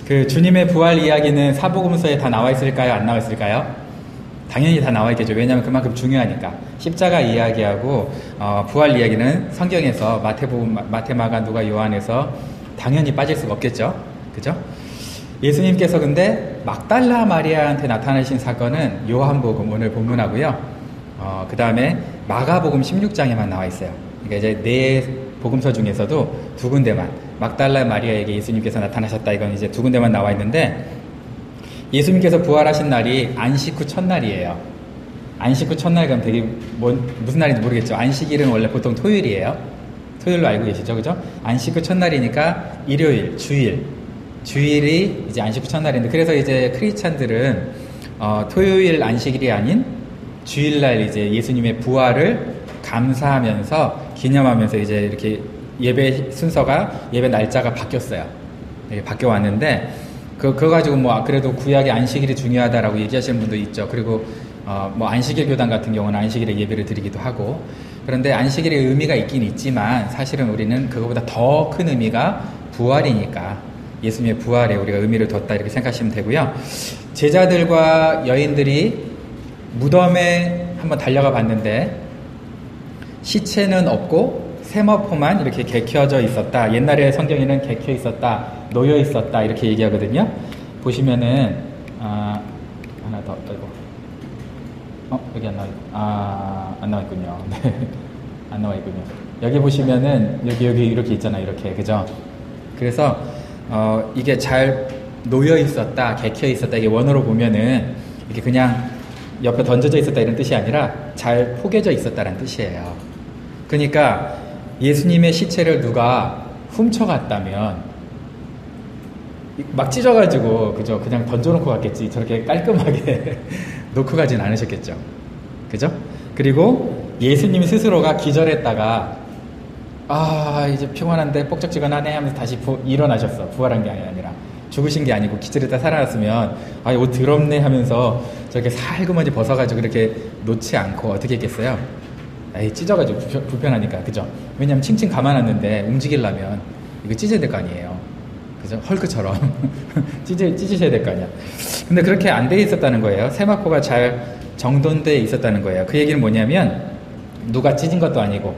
그 주님의 부활 이야기는 사복음서에 다 나와 있을까요? 안 나와 있을까요? 당연히 다 나와 있겠죠. 왜냐하면 그만큼 중요하니까. 십자가 이야기하고 부활 이야기는 성경에서 마태복음, 마태, 마가, 누가, 요한에서 당연히 빠질 수가 없겠죠. 그죠? 예수님께서 근데 막달라 마리아한테 나타나신 사건은 요한복음 오늘 본문하고요. 그 다음에 마가복음 16장에만 나와 있어요. 그러니까 이제 네 복음서 중에서도 두 군데만 막달라 마리아에게 예수님께서 나타나셨다. 이건 이제 두 군데만 나와 있는데 예수님께서 부활하신 날이 안식 후 첫날이에요. 안식 후 첫날 그럼 되게 무슨 날인지 모르겠죠. 안식일은 원래 보통 토요일이에요. 토요일로 알고 계시죠, 그죠? 안식 후 첫날이니까 일요일, 주일이 이제 안식 후 첫날인데 그래서 이제 크리스찬들은 토요일 안식일이 아닌 주일날 이제 예수님의 부활을 감사하면서 기념하면서 이제 이렇게 예배 순서가 예배 날짜가 바뀌었어요. 바뀌어 왔는데 그거 가지고 뭐 그래도 구약의 안식일이 중요하다라고 얘기하시는 분도 있죠. 그리고 뭐 안식일 교단 같은 경우는 안식일에 예배를 드리기도 하고 그런데 안식일의 의미가 있긴 있지만 사실은 우리는 그거보다 더 큰 의미가 부활이니까 예수님의 부활에 우리가 의미를 뒀다 이렇게 생각하시면 되고요. 제자들과 여인들이 무덤에 한번 달려가 봤는데 시체는 없고 세마포만 이렇게 개켜져 있었다. 옛날에 성경에는 개켜 있었다, 놓여 있었다 이렇게 얘기하거든요. 보시면은 하나 더 여기 안 나와 안 나와 있군요. 네. 안 나와 있군요. 여기 보시면은 여기 이렇게 있잖아요. 이렇게 그죠? 그래서 이게 잘 놓여 있었다, 개켜 있었다 이게 원어로 보면은 이게 그냥 옆에 던져져 있었다 이런 뜻이 아니라 잘 포개져 있었다는 뜻이에요. 그러니까 예수님의 시체를 누가 훔쳐갔다면 막 찢어가지고 그죠? 그냥 던져놓고 갔겠지. 저렇게 깔끔하게 놓고 가진 않으셨겠죠. 그죠? 그리고 예수님 스스로가 기절했다가 이제 피곤한데 뻑적지근하네 하면서 다시 일어나셨어. 부활한 게 아니라 죽으신 게 아니고 기절했다 살아났으면 옷 더럽네 하면서 저렇게 살그머니 벗어가지고 이렇게 놓지 않고 어떻게 했겠어요? 찢어가지고 불편하니까 그죠? 왜냐면 칭칭 감아놨는데 움직이려면 이거 찢어야 될 거 아니에요. 그죠? 헐크처럼 찢으셔야 될 거 아니야. 근데 그렇게 안 돼 있었다는 거예요. 세마포가 잘 정돈돼 있었다는 거예요. 그 얘기는 뭐냐면 누가 찢은 것도 아니고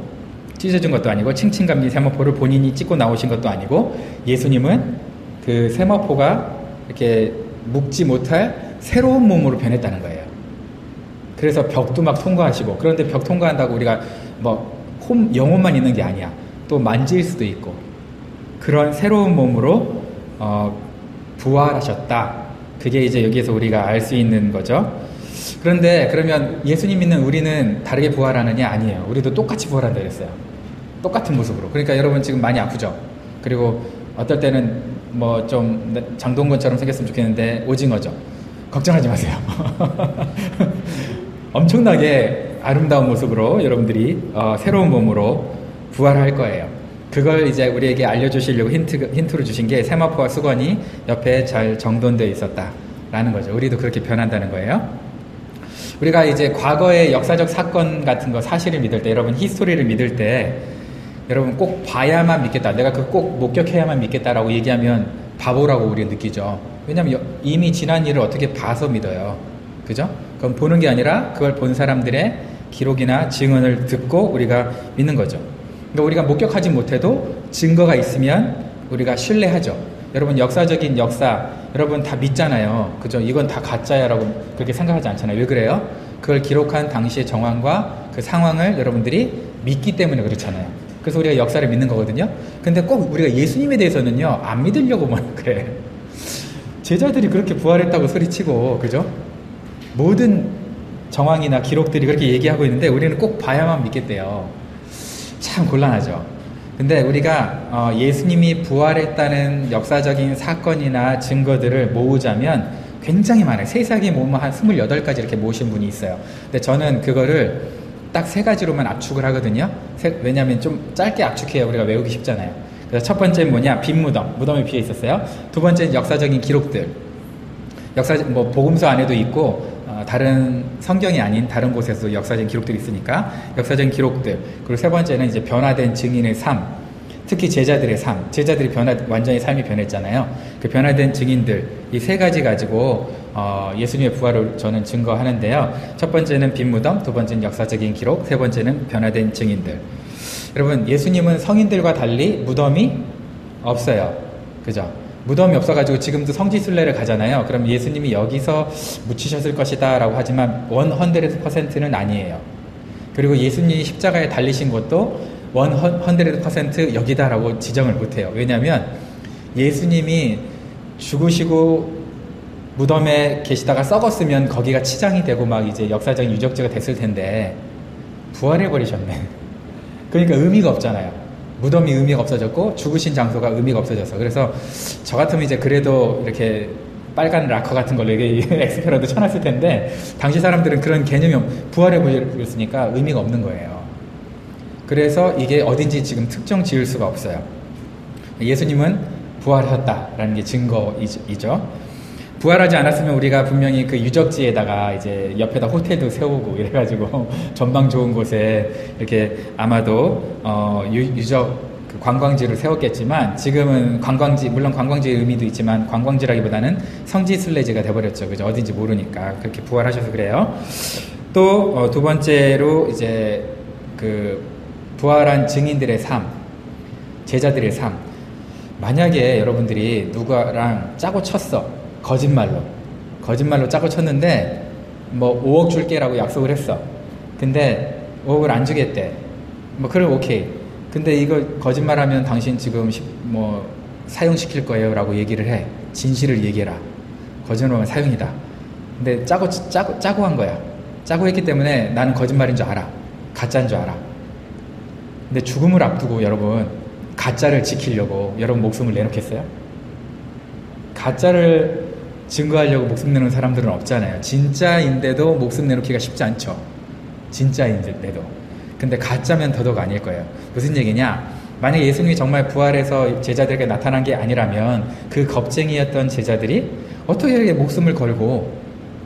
찢어준 것도 아니고 칭칭감긴 세마포를 본인이 찢고 나오신 것도 아니고 예수님은 그 세마포가 이렇게 묶지 못할 새로운 몸으로 변했다는 거예요. 그래서 벽도 막 통과하시고 그런데 벽 통과한다고 우리가 뭐 영혼만 있는 게 아니야. 또 만질 수도 있고 그런 새로운 몸으로 부활하셨다. 그게 이제 여기에서 우리가 알 수 있는 거죠. 그런데 그러면 예수님 믿는 우리는 다르게 부활하느냐? 아니에요. 우리도 똑같이 부활한다 그랬어요. 똑같은 모습으로. 그러니까 여러분 지금 많이 아프죠? 그리고 어떨 때는 뭐 좀 장동건처럼 생겼으면 좋겠는데 오징어죠. 걱정하지 마세요. 엄청나게 아름다운 모습으로 여러분들이 새로운 몸으로 부활할 거예요. 그걸 이제 우리에게 알려주시려고 힌트로 주신 게 세마포와 수건이 옆에 잘 정돈되어 있었다라는 거죠. 우리도 그렇게 변한다는 거예요. 우리가 이제 과거의 역사적 사건 같은 거 사실을 믿을 때 여러분 히스토리를 믿을 때 여러분 꼭 봐야만 믿겠다. 내가 그 꼭 목격해야만 믿겠다라고 얘기하면 바보라고 우리가 느끼죠. 왜냐하면 이미 지난 일을 어떻게 봐서 믿어요. 그죠? 그건 보는 게 아니라 그걸 본 사람들의 기록이나 증언을 듣고 우리가 믿는 거죠. 그러니까 우리가 목격하지 못해도 증거가 있으면 우리가 신뢰하죠. 여러분 역사적인 역사 여러분 다 믿잖아요. 그죠? 이건 다 가짜야라고 그렇게 생각하지 않잖아요. 왜 그래요? 그걸 기록한 당시의 정황과 그 상황을 여러분들이 믿기 때문에 그렇잖아요. 그래서 우리가 역사를 믿는 거거든요. 근데 꼭 우리가 예수님에 대해서는요 안 믿으려고만 그래. 제자들이 그렇게 부활했다고 소리치고 그죠? 모든 정황이나 기록들이 그렇게 얘기하고 있는데 우리는 꼭 봐야만 믿겠대요. 참 곤란하죠. 근데 우리가 예수님이 부활했다는 역사적인 사건이나 증거들을 모으자면 굉장히 많아요. 세상에 모으면 한 28가지 이렇게 모으신 분이 있어요. 근데 저는 그거를 딱 3가지로만 압축을 하거든요. 왜냐하면 좀 짧게 압축해야 우리가 외우기 쉽잖아요. 그래서 첫 번째는 뭐냐? 빈 무덤. 무덤에 비어 있었어요. 두 번째는 역사적인 기록들. 뭐 복음서 안에도 있고 다른 성경이 아닌 다른 곳에서 역사적인 기록들이 있으니까 역사적인 기록들. 그리고 세 번째는 이제 변화된 증인의 삶. 특히 제자들의 삶, 제자들이 완전히 삶이 변했잖아요. 그 변화된 증인들, 이 세 가지 가지고 예수님의 부활을 저는 증거하는데요. 첫 번째는 빈 무덤, 두 번째는 역사적인 기록, 세 번째는 변화된 증인들. 여러분, 예수님은 성인들과 달리 무덤이 없어요. 그죠? 무덤이 없어가지고 지금도 성지순례를 가잖아요. 그럼 예수님이 여기서 묻히셨을 것이다 라고 하지만 100%는 아니에요. 그리고 예수님이 십자가에 달리신 것도 100% 여기다라고 지정을 못해요. 왜냐하면 예수님이 죽으시고 무덤에 계시다가 썩었으면 거기가 치장이 되고 막 이제 역사적인 유적지가 됐을 텐데 부활해버리셨네. 그러니까 의미가 없잖아요. 무덤이 의미가 없어졌고 죽으신 장소가 의미가 없어졌어. 그래서 저 같으면 이제 그래도 이렇게 빨간 락커 같은 걸로 엑스페라도 쳐놨을 텐데 당시 사람들은 그런 개념이 부활해버렸으니까 의미가 없는 거예요. 그래서 이게 어딘지 지금 특정 지을 수가 없어요. 예수님은 부활하셨다라는 게 증거이죠. 부활하지 않았으면 우리가 분명히 그 유적지에다가 이제 옆에다 호텔도 세우고 이래가지고 전망 좋은 곳에 이렇게 아마도 유적 그 관광지를 세웠겠지만 지금은 관광지, 물론 관광지의 의미도 있지만 관광지라기보다는 성지순례지가 돼버렸죠. 그죠? 어딘지 모르니까 그렇게 부활하셔서 그래요. 또 두 번째로 이제 그 부활한 증인들의 삶, 제자들의 삶. 만약에 여러분들이 누구랑 짜고 쳤어. 거짓말로 짜고 쳤는데 뭐 5억 줄게라고 약속을 했어. 근데 5억을 안 주겠대. 뭐 그럼 오케이. 근데 이거 거짓말하면 당신 지금 뭐 사형시킬 거예요 라고 얘기를 해. 진실을 얘기해라. 거짓말하면 사형이다. 근데 짜고 한 거야. 짜고 했기 때문에 나는 거짓말인 줄 알아. 가짜인 줄 알아. 근데 죽음을 앞두고 여러분 가짜를 지키려고 여러분 목숨을 내놓겠어요? 가짜를 증거하려고 목숨 내놓은 사람들은 없잖아요. 진짜인데도 목숨 내놓기가 쉽지 않죠. 진짜인데도. 근데 가짜면 더더욱 아닐 거예요. 무슨 얘기냐? 만약에 예수님이 정말 부활해서 제자들에게 나타난 게 아니라면 그 겁쟁이였던 제자들이 어떻게 이렇게 목숨을 걸고,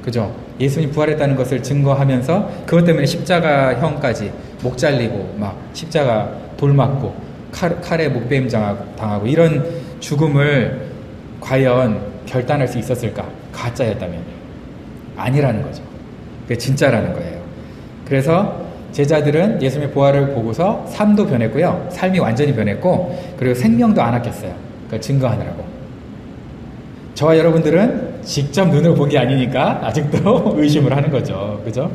그죠? 예수님이 부활했다는 것을 증거하면서 그것 때문에 십자가형까지 목 잘리고 막 십자가 돌 맞고 칼에 목베임 당하고 이런 죽음을 과연 결단할 수 있었을까? 가짜였다면. 아니라는 거죠. 그게 진짜라는 거예요. 그래서 제자들은 예수님의 부활을 보고서 삶도 변했고요. 삶이 완전히 변했고 그리고 생명도 안 아꼈어요. 그걸 증거하느라고. 저와 여러분들은 직접 눈으로 본 게 아니니까 아직도 의심을 하는 거죠. 그죠?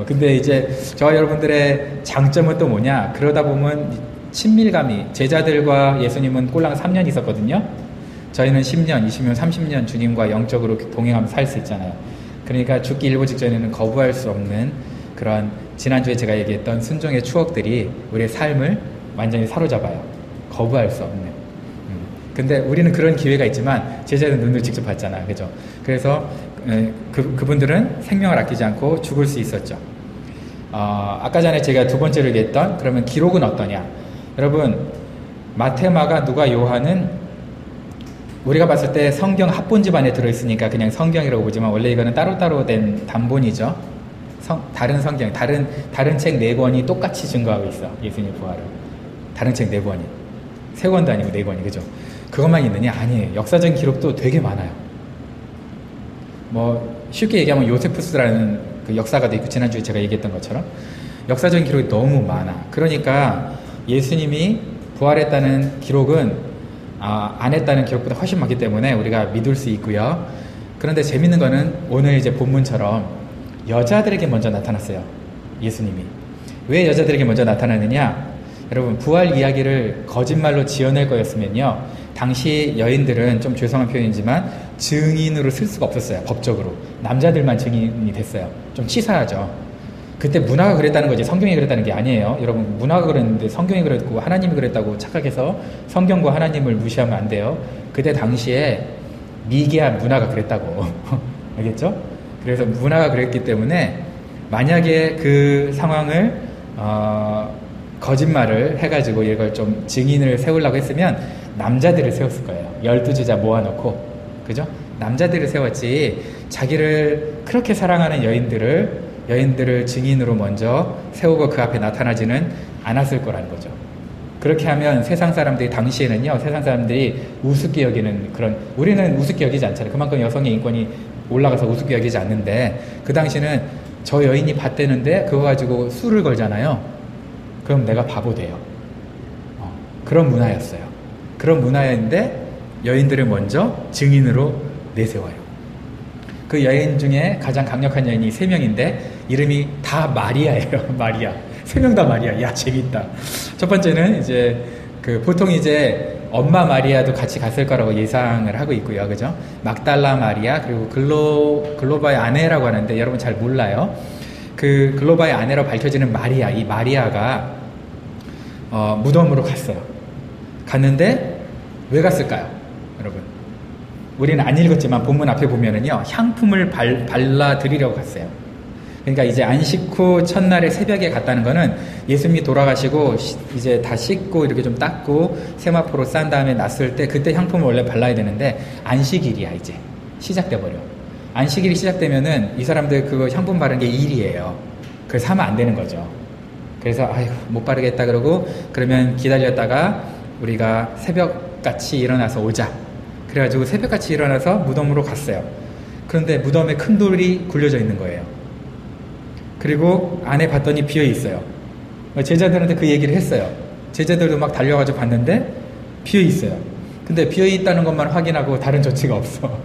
근데 이제 저와 여러분들의 장점은 또 뭐냐? 그러다 보면 친밀감이, 제자들과 예수님은 꼴랑 3년 있었거든요. 저희는 10년, 20년, 30년 주님과 영적으로 동행하면서 살 수 있잖아요. 그러니까 죽기 일보 직전에는 거부할 수 없는 그런 지난주에 제가 얘기했던 순종의 추억들이 우리의 삶을 완전히 사로잡아요. 거부할 수 없는. 근데 우리는 그런 기회가 있지만 제자들은 눈을 직접 봤잖아요. 그죠? 그래서 그분들은 생명을 아끼지 않고 죽을 수 있었죠. 아까 전에 제가 두 번째로 얘기했던 그러면 기록은 어떠냐? 여러분, 마태, 마가, 누가, 요한은 우리가 봤을 때 성경 합본집 안에 들어있으니까 그냥 성경이라고 보지만 원래 이거는 따로따로 된 단본이죠. 다른 성경, 다른 책 4권이 똑같이 증거하고 있어. 예수님의 부활을. 다른 책 4권이. 3권도 아니고 4권이. 그죠? 그것만 있느냐? 아니에요. 역사적인 기록도 되게 많아요. 뭐 쉽게 얘기하면 요세푸스라는 그 역사가도 있고 지난주에 제가 얘기했던 것처럼 역사적인 기록이 너무 많아. 그러니까 예수님이 부활했다는 기록은 안 했다는 기록보다 훨씬 많기 때문에 우리가 믿을 수 있고요. 그런데 재밌는 거는 오늘 이제 본문처럼 여자들에게 먼저 나타났어요. 예수님이. 왜 여자들에게 먼저 나타나느냐? 여러분, 부활 이야기를 거짓말로 지어낼 거였으면요, 당시 여인들은 좀 죄송한 표현이지만 증인으로 쓸 수가 없었어요. 법적으로. 남자들만 증인이 됐어요. 좀 치사하죠. 그때 문화가 그랬다는 거지 성경이 그랬다는 게 아니에요. 여러분, 문화가 그랬는데 성경이 그랬고 하나님이 그랬다고 착각해서 성경과 하나님을 무시하면 안 돼요. 그때 당시에 미개한 문화가 그랬다고. 알겠죠? 그래서 문화가 그랬기 때문에 만약에 그 상황을 거짓말을 해가지고 이걸 좀 증인을 세우려고 했으면 남자들을 세웠을 거예요. 12제자 모아놓고. 그죠? 남자들을 세웠지 자기를 그렇게 사랑하는 여인들을 증인으로 먼저 세우고 그 앞에 나타나지는 않았을 거라는 거죠. 그렇게 하면 세상 사람들이, 당시에는요, 세상 사람들이 우습게 여기는 그런, 우리는 우습게 여기지 않잖아요. 그만큼 여성의 인권이 올라가서 우습게 여기지 않는데, 그 당시는 저 여인이 봤대는데 그거 가지고 수를 걸잖아요. 그럼 내가 바보 돼요. 그런 문화였어요. 그런 문화였는데 여인들을 먼저 증인으로 내세워요. 그 여인 중에 가장 강력한 여인이 3명인데 이름이 다 마리아예요. 마리아. 3명 다 마리아. 야, 재밌다. 첫 번째는 이제 보통 이제 엄마 마리아도 같이 갔을 거라고 예상을 하고 있고요. 그죠? 막달라 마리아, 그리고 글로바의 아내라고 하는데 여러분 잘 몰라요. 그 글로바의 아내로 밝혀지는 마리아, 이 마리아가 무덤으로 갔어요. 갔는데 왜 갔을까요? 여러분, 우리는 안 읽었지만 본문 앞에 보면은요, 향품을 발라드리려고 갔어요. 그러니까 이제 안식 후 첫날에 새벽에 갔다는 거는 예수님이 돌아가시고 이제 다 씻고 이렇게 좀 닦고 세마포로 싼 다음에 났을 때 그때 향품을 원래 발라야 되는데 안식일이야. 이제 시작돼 버려. 안식일이 시작되면은 이 사람들 그거 향품 바르는 게 일이에요. 그래서 하면 안 되는 거죠. 그래서 아이고 못 바르겠다 그러고, 그러면 기다렸다가 우리가 새벽같이 일어나서 오자. 그래가지고 새벽같이 일어나서 무덤으로 갔어요. 그런데 무덤에 큰 돌이 굴려져 있는 거예요. 그리고 안에 봤더니 비어 있어요. 제자들한테 그 얘기를 했어요. 제자들도 막 달려가지고 봤는데 비어 있어요. 근데 비어 있다는 것만 확인하고 다른 조치가 없어.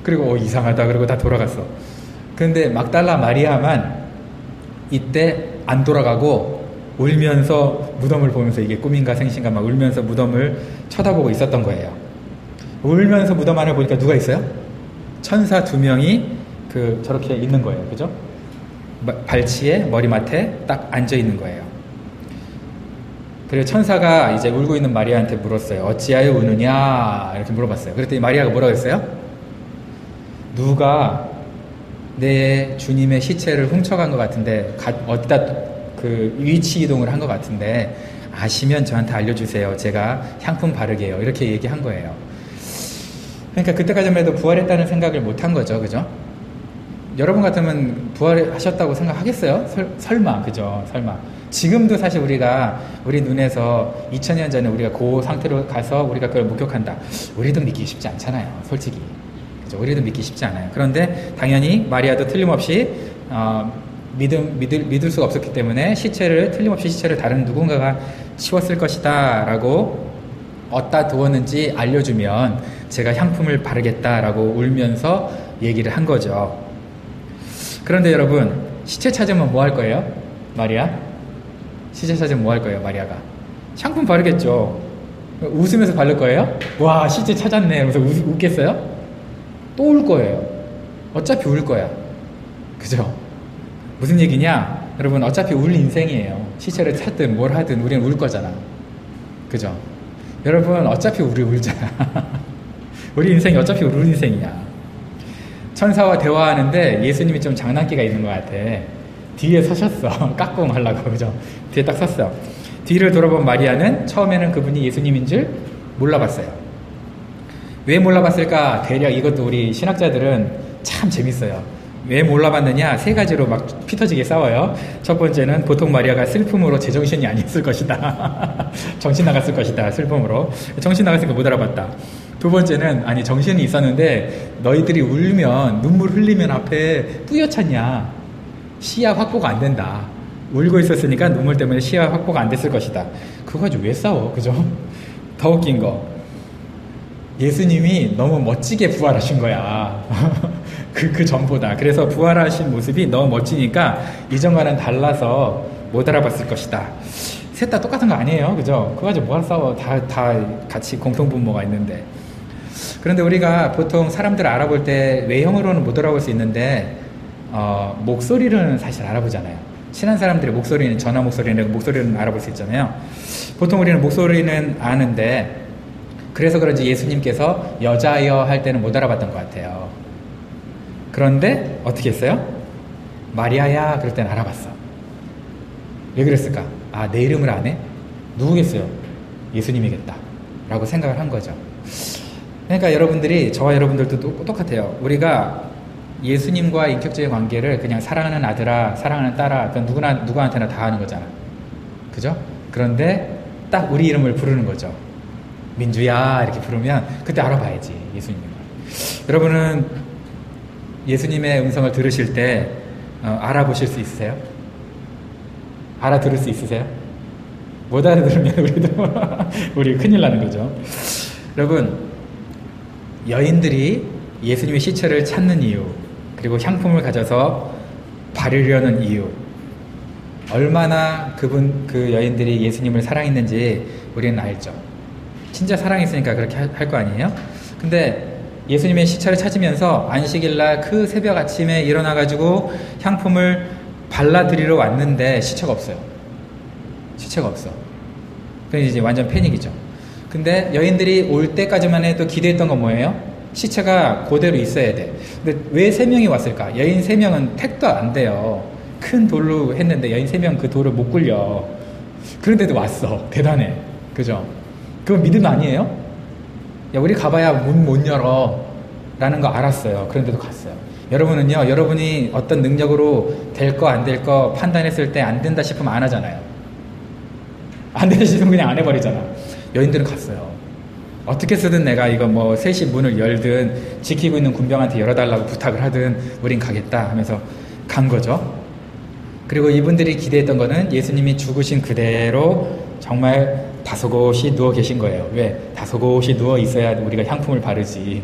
그리고 이상하다 그러고 다 돌아갔어. 근데 막달라 마리아만 이때 안 돌아가고 울면서 무덤을 보면서, 이게 꿈인가 생신가 막 울면서 무덤을 쳐다보고 있었던 거예요. 울면서 무덤 안에 보니까 누가 있어요? 천사 2명이 저렇게 있는 거예요. 그죠? 발치에 머리맡에 딱 앉아 있는 거예요. 그리고 천사가 이제 울고 있는 마리아한테 물었어요. 어찌하여 우느냐? 이렇게 물어봤어요. 그랬더니 마리아가 뭐라고 했어요? 누가 내 주님의 시체를 훔쳐간 것 같은데, 어디다 위치 이동을 한 것 같은데, 아시면 저한테 알려주세요. 제가 향품 바르게요. 이렇게 얘기한 거예요. 그러니까 그때까지만 해도 부활했다는 생각을 못 한 거죠. 그죠? 여러분 같으면 부활하셨다고 생각하겠어요? 설마, 그죠? 설마. 지금도 사실 우리 눈에서 2000년 전에 우리가 그 상태로 가서 우리가 그걸 목격한다. 우리도 믿기 쉽지 않잖아요. 솔직히. 그죠? 우리도 믿기 쉽지 않아요. 그런데 당연히 마리아도 틀림없이, 믿을 수가 없었기 때문에 틀림없이 시체를 다른 누군가가 치웠을 것이다 라고 어디다 두었는지 알려주면 제가 향품을 바르겠다라고 울면서 얘기를 한 거죠. 그런데 여러분, 시체 찾으면 뭐 할 거예요? 마리아? 시체 찾으면 뭐 할 거예요? 마리아가 향품 바르겠죠. 웃으면서 바를 거예요? 와, 시체 찾았네 하면서 웃겠어요? 또 울 거예요. 어차피 울 거야. 그죠? 무슨 얘기냐? 여러분, 어차피 울 인생이에요. 시체를 찾든 뭘 하든 우리는 울 거잖아. 그죠? 여러분, 어차피 우리 울잖아. 우리 인생이 어차피 울 인생이야. 천사와 대화하는데 예수님이 좀 장난기가 있는 것 같아. 뒤에 서셨어. 까꿍 하려고. 그죠? 뒤에 딱 섰어. 뒤를 돌아본 마리아는 처음에는 그분이 예수님인 줄 몰라봤어요. 왜 몰라봤을까? 대략 이것도 우리 신학자들은 참 재밌어요. 왜 몰라봤느냐? 3가지로 막 피 터지게 싸워요. 첫 번째는 보통 마리아가 슬픔으로 제정신이 아니었을 것이다. 정신 나갔을 것이다. 슬픔으로. 정신 나갔으니까 못 알아봤다. 두 번째는, 아니 정신이 있었는데 너희들이 울면, 눈물 흘리면 앞에 뿌옇잖냐. 시야 확보가 안 된다. 울고 있었으니까 눈물 때문에 시야 확보가 안 됐을 것이다. 그거 가지고 왜 싸워? 그죠? 더 웃긴 거, 예수님이 너무 멋지게 부활하신 거야. 그 전보다. 그래서 부활하신 모습이 너무 멋지니까 이전과는 달라서 못 알아봤을 것이다. 셋 다 똑같은 거 아니에요. 그죠? 그거 가지고 뭐하러 싸워. 다 같이 공통분모가 있는데. 그런데 우리가 보통 사람들을 알아볼 때 외형으로는 못 알아볼 수 있는데, 목소리로는 사실 알아보잖아요. 친한 사람들의 목소리는, 전화 목소리는, 목소리는 알아볼 수 있잖아요. 보통 우리는 목소리는 아는데, 그래서 그런지 예수님께서 여자여 할 때는 못 알아봤던 것 같아요. 그런데 어떻게 했어요? 마리아야 그럴 때는 알아봤어. 왜 그랬을까? 아, 내 이름을 안 해? 누구겠어요? 예수님이겠다 라고 생각을 한 거죠. 그러니까 여러분들이, 저와 여러분들도 똑같아요. 우리가 예수님과 인격적인 관계를 그냥 사랑하는 아들아, 사랑하는 딸아, 그건 누구한테나 다 하는 거잖아. 그죠? 그런데 딱 우리 이름을 부르는 거죠. 민주야 이렇게 부르면 그때 알아봐야지 예수님을. 여러분은 예수님의 음성을 들으실 때 알아보실 수 있으세요? 알아들을 수 있으세요? 못 알아들으면 우리 큰일 나는 거죠. 여러분, 여인들이 예수님의 시체를 찾는 이유, 그리고 향품을 가져서 바르려는 이유, 얼마나 그 여인들이 예수님을 사랑했는지 우리는 알죠. 진짜 사랑했으니까 그렇게 할 거 아니에요? 근데 예수님의 시체를 찾으면서 안식일날 그 새벽 아침에 일어나가지고 향품을 발라드리러 왔는데 시체가 없어요. 시체가 없어. 그래서 이제 완전 패닉이죠. 근데 여인들이 올 때까지만 해도 기대했던 건 뭐예요? 시체가 그대로 있어야 돼. 근데 왜 3명이 왔을까? 여인 3명은 택도 안 돼요. 큰 돌로 했는데 여인 3명 그 돌을 못 굴려. 그런데도 왔어. 대단해. 그죠? 그건 믿음 아니에요? 야, 우리 가봐야 문 못 열어. 라는 거 알았어요. 그런데도 갔어요. 여러분은요, 여러분이 어떤 능력으로 될 거 안 될 거 판단했을 때 안 된다 싶으면 안 하잖아요. 안 된다 싶으면 그냥 안 해버리잖아. 여인들은 갔어요. 어떻게 쓰든 내가 이거 뭐 셋이 문을 열든 지키고 있는 군병한테 열어달라고 부탁을 하든 우린 가겠다 하면서 간 거죠. 그리고 이분들이 기대했던 거는 예수님이 죽으신 그대로 정말 다소곳이 누워 계신 거예요. 왜? 다소곳이 누워 있어야 우리가 향품을 바르지.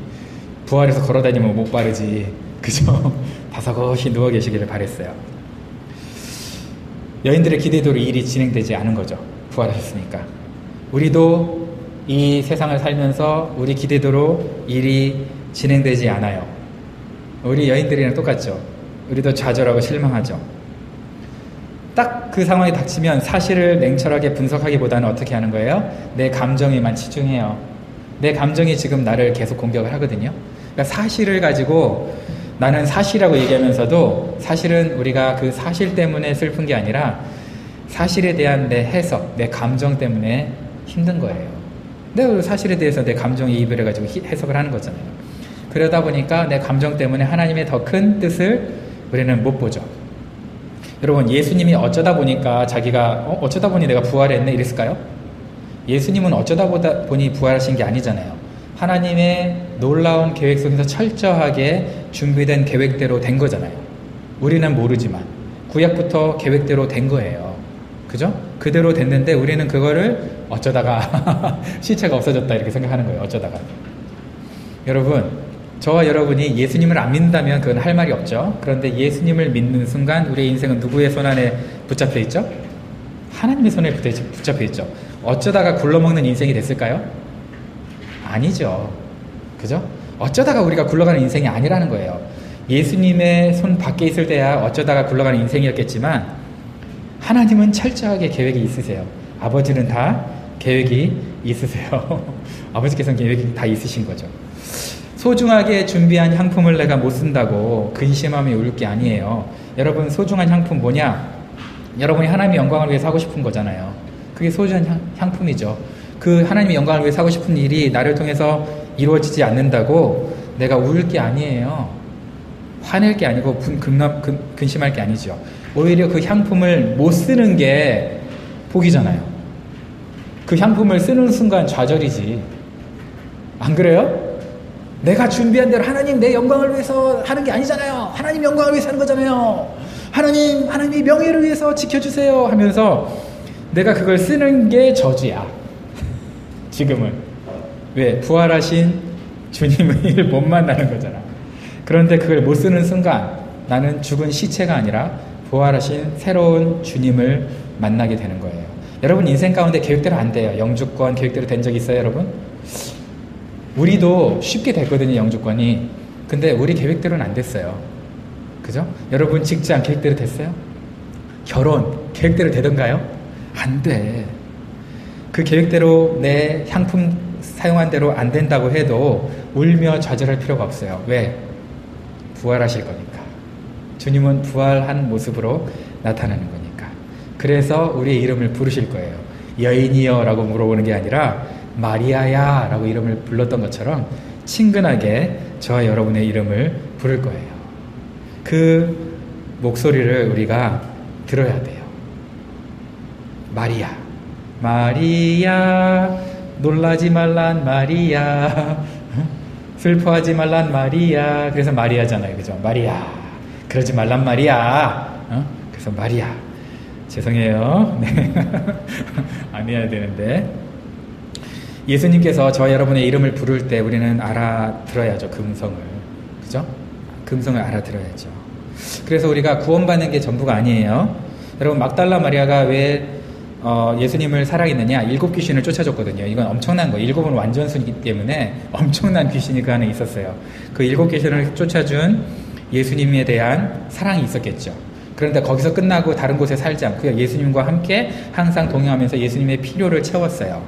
부활해서 걸어다니면 못 바르지. 그죠? 다소곳이 누워 계시기를 바랬어요. 여인들의 기대대로 일이 진행되지 않은 거죠. 부활하셨으니까. 우리도 이 세상을 살면서 우리 기대대로 일이 진행되지 않아요. 우리 여인들이랑 똑같죠. 우리도 좌절하고 실망하죠. 딱 그 상황이 닥치면 사실을 냉철하게 분석하기보다는 어떻게 하는 거예요? 내 감정에만 치중해요. 내 감정이 지금 나를 계속 공격을 하거든요. 그러니까 사실을 가지고 나는 사실이라고 얘기하면서도 사실은 우리가 그 사실 때문에 슬픈 게 아니라 사실에 대한 내 해석, 내 감정 때문에 힘든 거예요. 근데 사실에 대해서 내 감정에 이입을 해가지고 해석을 하는 거잖아요. 그러다 보니까 내 감정 때문에 하나님의 더 큰 뜻을 우리는 못 보죠. 여러분, 예수님이 어쩌다 보니까 자기가 어쩌다 보니 내가 부활했네 이랬을까요? 예수님은 어쩌다 보니 부활하신 게 아니잖아요. 하나님의 놀라운 계획 속에서 철저하게 준비된 계획대로 된 거잖아요. 우리는 모르지만 구약부터 계획대로 된 거예요. 그죠? 그대로 됐는데 우리는 그거를 어쩌다가 시체가 없어졌다 이렇게 생각하는 거예요. 어쩌다가. 여러분, 저와 여러분이 예수님을 안 믿는다면 그건 할 말이 없죠. 그런데 예수님을 믿는 순간 우리의 인생은 누구의 손 안에 붙잡혀 있죠? 하나님의 손에 붙잡혀 있죠. 어쩌다가 굴러먹는 인생이 됐을까요? 아니죠. 그죠? 어쩌다가 우리가 굴러가는 인생이 아니라는 거예요. 예수님의 손 밖에 있을 때야 어쩌다가 굴러가는 인생이었겠지만 하나님은 철저하게 계획이 있으세요. 아버지는 다 계획이 있으세요. 아버지께서는 계획이 다 있으신 거죠. 소중하게 준비한 향품을 내가 못 쓴다고 근심하며 울 게 아니에요. 여러분, 소중한 향품 뭐냐? 여러분이 하나님의 영광을 위해서 하고 싶은 거잖아요. 그게 소중한 향품이죠. 그 하나님의 영광을 위해서 하고 싶은 일이 나를 통해서 이루어지지 않는다고 내가 울 게 아니에요. 화낼 게 아니고 근심할 게 아니죠. 오히려 그 향품을 못 쓰는 게 복이잖아요. 그 향품을 쓰는 순간 좌절이지. 안 그래요? 내가 준비한 대로 하나님 내 영광을 위해서 하는 게 아니잖아요. 하나님 영광을 위해서 하는 거잖아요. 하나님이 명예를 위해서 지켜주세요 하면서 내가 그걸 쓰는 게 저주야. 지금은. 왜? 부활하신 주님을 못 만나는 거잖아. 그런데 그걸 못 쓰는 순간 나는 죽은 시체가 아니라 부활하신 새로운 주님을 만나게 되는 거예요. 여러분, 인생 가운데 계획대로 안 돼요. 영주권 계획대로 된 적 있어요, 여러분? 우리도 쉽게 됐거든요, 영주권이. 근데 우리 계획대로는 안 됐어요. 그죠? 여러분, 직장 계획대로 됐어요? 결혼 계획대로 되던가요? 안 돼. 그 계획대로 내 향품 사용한 대로 안 된다고 해도 울며 좌절할 필요가 없어요. 왜? 부활하실 거니까. 주님은 부활한 모습으로 나타나는 거니까. 그래서 우리의 이름을 부르실 거예요. 여인이여 라고 물어보는 게 아니라 마리아야 라고 이름을 불렀던 것처럼 친근하게 저와 여러분의 이름을 부를 거예요. 그 목소리를 우리가 들어야 돼요. 마리아. 마리아 놀라지 말란 마리아 슬퍼하지 말란 마리아. 그래서 마리아잖아요, 그죠? 마리아 그러지 말란 마리아. 그래서 마리아. 죄송해요. 네. 안 해야 되는데. 예수님께서 저와 여러분의 이름을 부를 때 우리는 알아들어야죠, 그 음성을. 그죠? 그 음성을 알아들어야죠. 그래서 우리가 구원받는 게 전부가 아니에요. 여러분, 막달라 마리아가 왜 예수님을 사랑했느냐? 7 귀신을 쫓아줬거든요. 이건 엄청난 거예요. 7은 완전수이기 때문에 엄청난 귀신이 그 안에 있었어요. 그 7 귀신을 쫓아준 예수님에 대한 사랑이 있었겠죠. 그런데 거기서 끝나고 다른 곳에 살지 않고 예수님과 함께 항상 동행하면서 예수님의 필요를 채웠어요.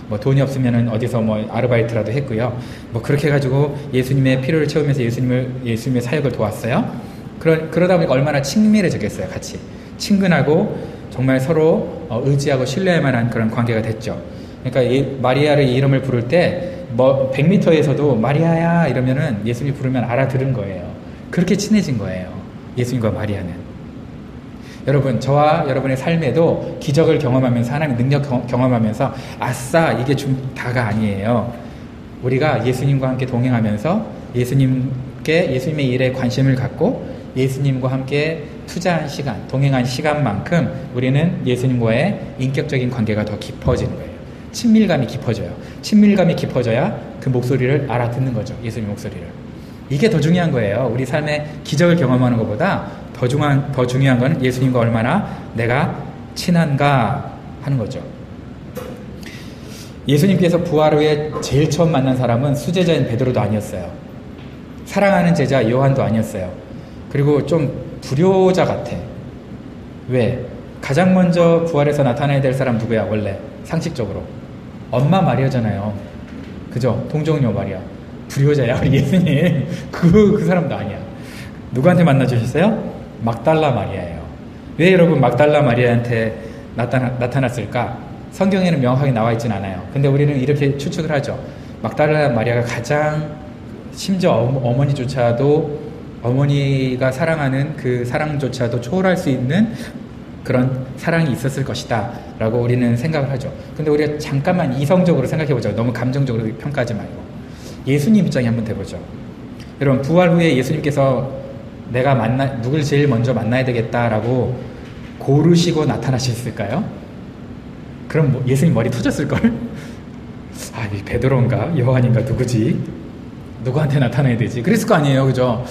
뭐 돈이 없으면은 어디서 뭐 아르바이트라도 했고요. 뭐 그렇게 해가지고 예수님의 필요를 채우면서 예수님의 사역을 도왔어요. 그러다 보니까 얼마나 친밀해졌겠어요, 같이. 친근하고 정말 서로 의지하고 신뢰할 만한 그런 관계가 됐죠. 그러니까 마리아의 이름을 부를 때 뭐 100m에서도 마리아야 이러면은 예수님이 부르면 알아들은 거예요. 그렇게 친해진 거예요, 예수님과 마리아는. 여러분, 저와 여러분의 삶에도 기적을 경험하면서 하나님의 능력 경험하면서 아싸 이게 좀 다가 아니에요. 우리가 예수님과 함께 동행하면서 예수님의 일에 관심을 갖고 예수님과 함께 투자한 시간, 동행한 시간만큼 우리는 예수님과의 인격적인 관계가 더 깊어지는 거예요. 친밀감이 깊어져요. 친밀감이 깊어져야 그 목소리를 알아듣는 거죠, 예수님 목소리를. 이게 더 중요한 거예요. 우리 삶에 기적을 경험하는 것보다 더 중요한 건 예수님과 얼마나 내가 친한가 하는 거죠. 예수님께서 부활 후에 제일 처음 만난 사람은 수제자인 베드로도 아니었어요. 사랑하는 제자 요한도 아니었어요. 그리고 좀 불효자 같아. 왜? 가장 먼저 부활해서 나타나야 될 사람 누구야, 원래? 상식적으로. 엄마 마리아잖아요. 그죠? 동정녀 마리아. 불효자야, 우리 예수님. 그 사람도 아니야. 누구한테 만나주셨어요? 막달라 마리아예요. 왜 여러분 막달라 마리아한테 나타났을까? 성경에는 명확하게 나와 있진 않아요. 근데 우리는 이렇게 추측을 하죠. 막달라 마리아가 가장, 심지어 어머니가 사랑하는 그 사랑조차도 초월할 수 있는 그런 사랑이 있었을 것이다 라고 우리는 생각을 하죠. 근데 우리가 잠깐만 이성적으로 생각해 보죠. 너무 감정적으로 평가하지 말고 예수님 입장에 한번 돼보죠. 여러분, 부활 후에 예수님께서 내가 누굴 제일 먼저 만나야 되겠다라고 고르시고 나타나셨을까요? 그럼 뭐 예수님 머리 터졌을걸? 아, 이 베드로인가 요한인가 누구지? 누구한테 나타나야 되지? 그랬을 거 아니에요, 그죠?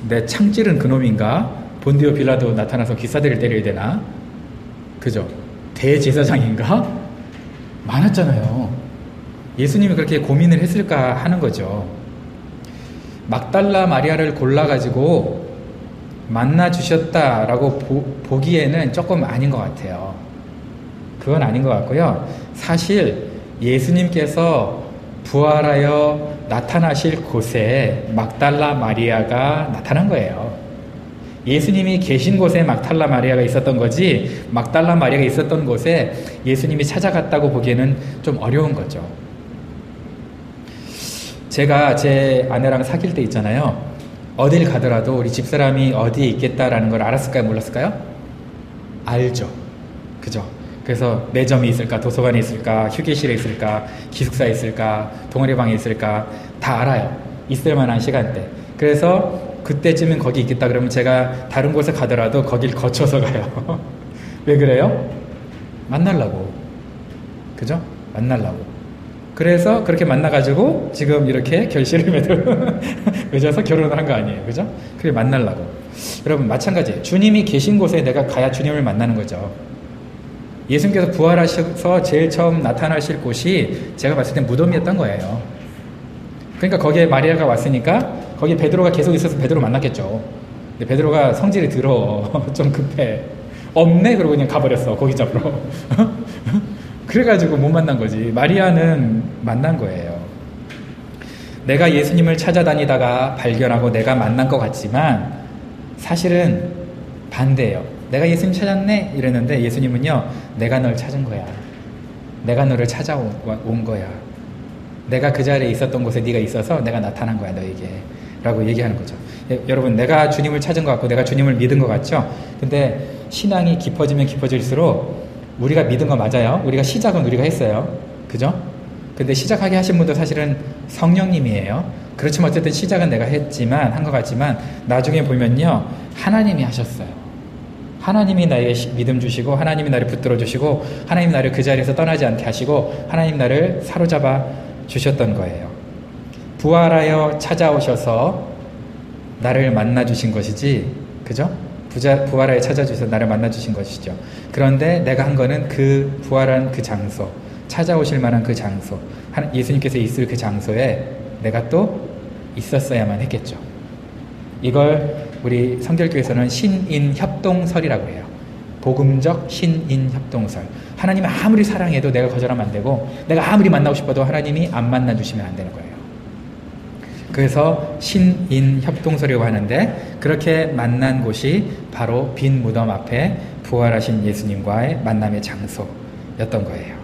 내 창찌른 그놈인가? 본디오 빌라도 나타나서 기사들을 때려야 되나? 그죠? 대제사장인가? 많았잖아요. 예수님이 그렇게 고민을 했을까 하는 거죠. 막달라 마리아를 골라가지고 만나 주셨다라고 보기에는 조금 아닌 것 같아요. 그건 아닌 것 같고요. 사실 예수님께서 부활하여 나타나실 곳에 막달라 마리아가 나타난 거예요. 예수님이 계신 곳에 막달라 마리아가 있었던 거지, 막달라 마리아가 있었던 곳에 예수님이 찾아갔다고 보기에는 좀 어려운 거죠. 제가 제 아내랑 사귈 때 있잖아요. 어딜 가더라도 우리 집사람이 어디에 있겠다라는 걸 알았을까요? 몰랐을까요? 알죠. 그죠? 그래서 매점이 있을까, 도서관에 있을까, 휴게실에 있을까, 기숙사에 있을까, 동아리방에 있을까 다 알아요. 있을 만한 시간대. 그래서 그때쯤은 거기 있겠다 그러면 제가 다른 곳에 가더라도 거길 거쳐서 가요. 왜 그래요? 만나려고. 그죠? 만나려고. 그래서 그렇게 만나가지고 지금 이렇게 결실을 맺어서 결혼을 한 거 아니에요. 그죠? 그게 만나려고. 여러분, 마찬가지예요. 주님이 계신 곳에 내가 가야 주님을 만나는 거죠. 예수님께서 부활하셔서 제일 처음 나타나실 곳이 제가 봤을 땐 무덤이었던 거예요. 그러니까 거기에 마리아가 왔으니까 거기에 베드로가 계속 있어서 베드로 만났겠죠. 근데 베드로가 성질이 더러워. 좀 급해. 없네? 그러고 그냥 가버렸어. 고기 잡으러. 그래가지고 못 만난 거지. 마리아는 만난 거예요. 내가 예수님을 찾아다니다가 발견하고 내가 만난 것 같지만 사실은 반대예요. 내가 예수님 찾았네? 이랬는데 예수님은요, 내가 널 찾은 거야. 내가 너를 찾아온 거야. 내가 그 자리에 있었던 곳에 네가 있어서 내가 나타난 거야, 너에게. 라고 얘기하는 거죠. 여러분, 내가 주님을 찾은 것 같고 내가 주님을 믿은 것 같죠? 근데 신앙이 깊어지면 깊어질수록 우리가 믿은 거 맞아요. 우리가 시작은 우리가 했어요. 그죠? 근데 시작하게 하신 분도 사실은 성령님이에요. 그렇지만 어쨌든 시작은 내가 했지만, 한 것 같지만, 나중에 보면요, 하나님이 하셨어요. 하나님이 나에게 믿음 주시고, 하나님이 나를 붙들어 주시고, 하나님이 나를 그 자리에서 떠나지 않게 하시고, 하나님 나를 사로잡아 주셨던 거예요. 부활하여 찾아오셔서 나를 만나 주신 것이지, 그죠? 부활하여 찾아주셔서 나를 만나 주신 것이죠. 그런데 내가 한 거는 그 부활한 그 장소, 찾아오실 만한 그 장소, 예수님께서 있을 그 장소에 내가 또 있었어야만 했겠죠. 이걸 우리 성결교에서는 신인협동설이라고 해요. 복음적 신인협동설. 하나님이 아무리 사랑해도 내가 거절하면 안 되고, 내가 아무리 만나고 싶어도 하나님이 안 만나주시면 안 되는 거예요. 그래서 신인협동설이라고 하는데, 그렇게 만난 곳이 바로 빈 무덤 앞에 부활하신 예수님과의 만남의 장소였던 거예요.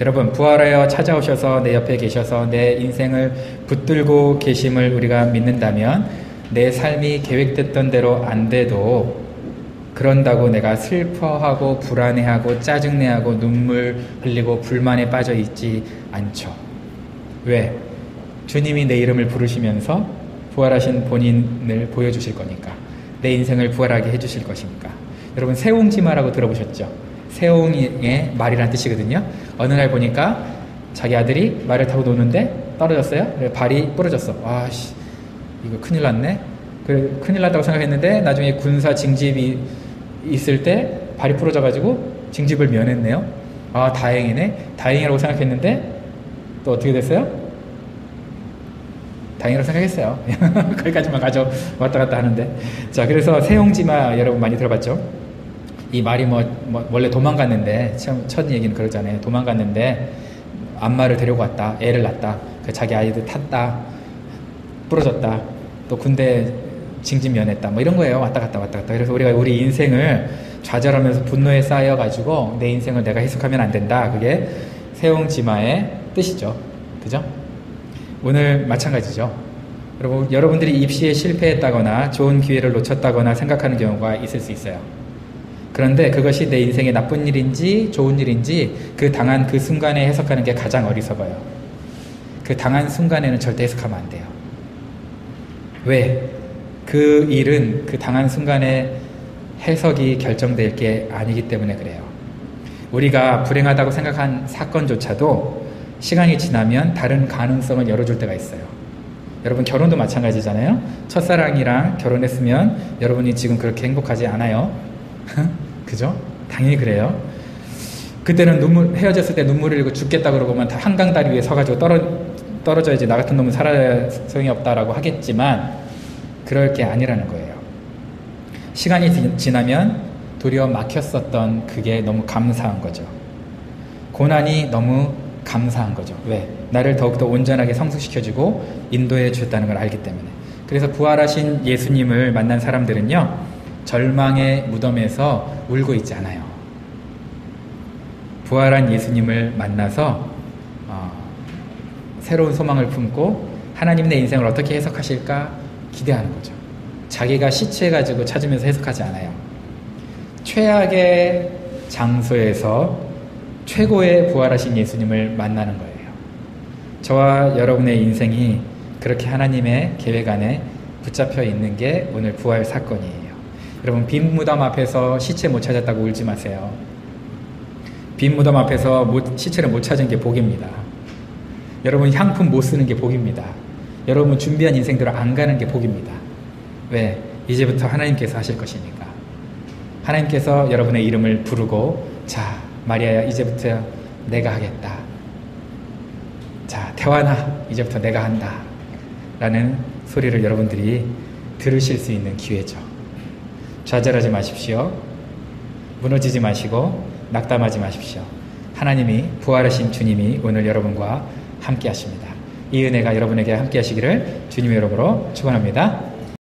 여러분, 부활하여 찾아오셔서 내 옆에 계셔서 내 인생을 붙들고 계심을 우리가 믿는다면, 내 삶이 계획됐던 대로 안 돼도 그런다고 내가 슬퍼하고 불안해하고 짜증내하고 눈물 흘리고 불만에 빠져 있지 않죠. 왜? 주님이 내 이름을 부르시면서 부활하신 본인을 보여주실 거니까. 내 인생을 부활하게 해주실 것이니까. 여러분, 새옹지마라고 들어보셨죠? 새옹이의 말이라는 뜻이거든요. 어느 날 보니까 자기 아들이 말을 타고 노는데 떨어졌어요. 발이 부러졌어. 아씨, 이거 큰일 났네. 큰일 났다고 생각했는데 나중에 군사 징집이 있을 때 발이 부러져가지고 징집을 면했네요. 아, 다행이네. 다행이라고 생각했는데 또 어떻게 됐어요? 다행이라고 생각했어요. 거기까지만 가죠. 왔다 갔다 하는데. 자, 그래서 새옹지마 여러분 많이 들어봤죠? 이 말이 원래 도망갔는데, 첫 얘기는 그러잖아요. 도망갔는데, 안마를 데리고 왔다. 애를 낳았다. 자기 아이들 탔다. 부러졌다. 또 군대 징집 면했다. 이런 거예요. 왔다 갔다 왔다 갔다. 그래서 우리가 우리 인생을 좌절하면서 분노에 쌓여가지고 내 인생을 내가 해석하면 안 된다. 그게 새옹지마의 뜻이죠. 그죠? 오늘 마찬가지죠. 여러분들이 입시에 실패했다거나 좋은 기회를 놓쳤다거나 생각하는 경우가 있을 수 있어요. 그런데 그것이 내 인생의 나쁜 일인지 좋은 일인지 그 당한 그 순간에 해석하는 게 가장 어리석어요. 그 당한 순간에는 절대 해석하면 안 돼요. 왜? 그 일은 그 당한 순간에 해석이 결정될 게 아니기 때문에 그래요. 우리가 불행하다고 생각한 사건조차도 시간이 지나면 다른 가능성을 열어줄 때가 있어요. 여러분, 결혼도 마찬가지잖아요. 첫사랑이랑 결혼했으면 여러분이 지금 그렇게 행복하지 않아요. 그죠? 당연히 그래요. 그때는 헤어졌을 때 눈물 흘리고 죽겠다 그러고만 한강 다리 위에 서가지고 떨어져야지 나 같은 놈은 살아야 소용이 없다라고 하겠지만 그럴 게 아니라는 거예요. 시간이 지나면 도리어 막혔었던 그게 너무 감사한 거죠. 고난이 너무 감사한 거죠. 왜? 나를 더욱더 온전하게 성숙시켜주고 인도해 줬다는 걸 알기 때문에. 그래서 부활하신 예수님을 만난 사람들은요, 절망의 무덤에서 울고 있지 않아요. 부활한 예수님을 만나서 새로운 소망을 품고 하나님 내 인생을 어떻게 해석하실까 기대하는 거죠. 자기가 시체가지고 찾으면서 해석하지 않아요. 최악의 장소에서 최고의 부활하신 예수님을 만나는 거예요. 저와 여러분의 인생이 그렇게 하나님의 계획 안에 붙잡혀 있는 게 오늘 부활 사건이에요. 여러분, 빈 무덤 앞에서 시체 못 찾았다고 울지 마세요. 빈 무덤 앞에서 시체를 못 찾은 게 복입니다. 여러분, 향품 못 쓰는 게 복입니다. 여러분, 준비한 인생대로 안 가는 게 복입니다. 왜? 이제부터 하나님께서 하실 것이니까. 하나님께서 여러분의 이름을 부르고, 자, 마리아야, 이제부터 내가 하겠다. 자, 태환아, 이제부터 내가 한다. 라는 소리를 여러분들이 들으실 수 있는 기회죠. 좌절하지 마십시오. 무너지지 마시고 낙담하지 마십시오. 하나님이, 부활하신 주님이 오늘 여러분과 함께 하십니다. 이 은혜가 여러분에게 함께 하시기를 주님의 이름으로 축원합니다.